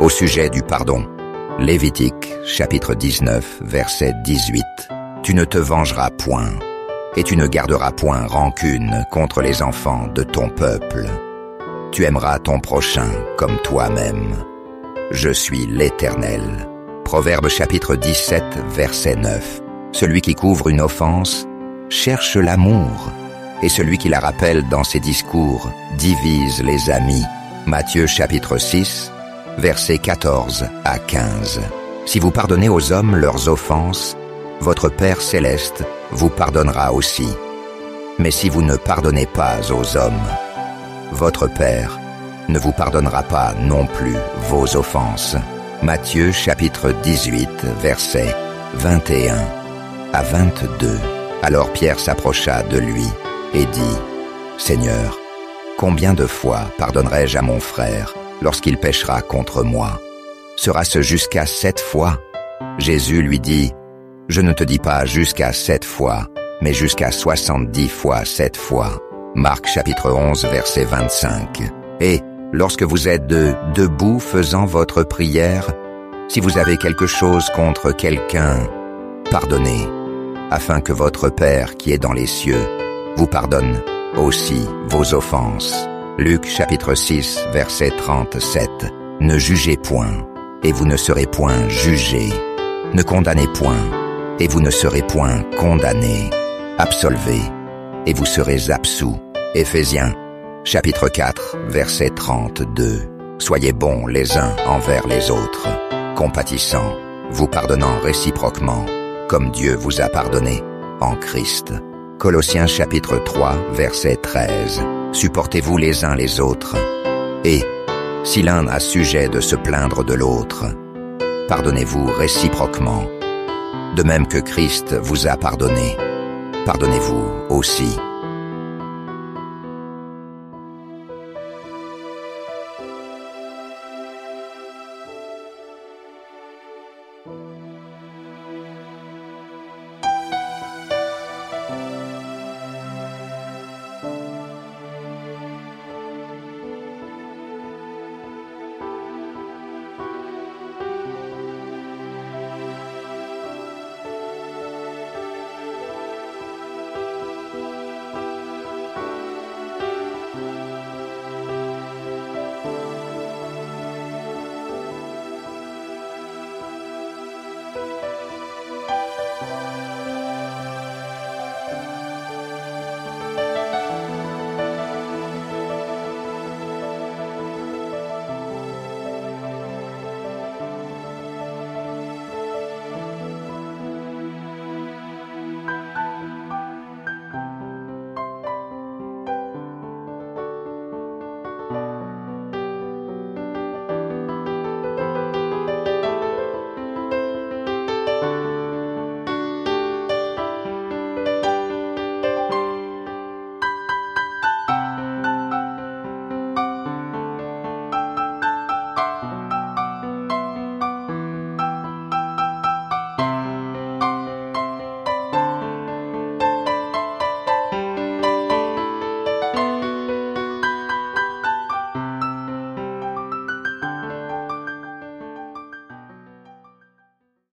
Au sujet du pardon, Lévitique, chapitre 19, verset 18. Tu ne te vengeras point, et tu ne garderas point rancune contre les enfants de ton peuple. Tu aimeras ton prochain comme toi-même. Je suis l'Éternel. Proverbe chapitre 17, verset 9. Celui qui couvre une offense cherche l'amour, et celui qui la rappelle dans ses discours divise les amis. Matthieu chapitre 6, versets 14 à 15. Si vous pardonnez aux hommes leurs offenses, votre Père céleste vous pardonnera aussi. Mais si vous ne pardonnez pas aux hommes, votre Père ne vous pardonnera pas non plus vos offenses. Matthieu chapitre 18, versets 21 à 22. Alors Pierre s'approcha de lui et dit, « Seigneur, combien de fois pardonnerai-je à mon frère lorsqu'il péchera contre moi? Sera-ce jusqu'à 7 fois? » Jésus lui dit, « Je ne te dis pas jusqu'à 7 fois, mais jusqu'à 70 fois 7 fois. » Marc chapitre 11, verset 25. Et lorsque vous êtes debout faisant votre prière, si vous avez quelque chose contre quelqu'un, pardonnez, afin que votre Père qui est dans les cieux vous pardonne aussi vos offenses. Luc chapitre 6, verset 37. Ne jugez point, et vous ne serez point jugés. Ne condamnez point, et vous ne serez point condamnés. Absolvez, et vous serez absous. Éphésiens chapitre 4, verset 32. Soyez bons les uns envers les autres, compatissants, vous pardonnant réciproquement, comme Dieu vous a pardonné en Christ. Colossiens chapitre 3, verset 13. Supportez-vous les uns les autres. Et, si l'un a sujet de se plaindre de l'autre, pardonnez-vous réciproquement. De même que Christ vous a pardonné, pardonnez-vous aussi.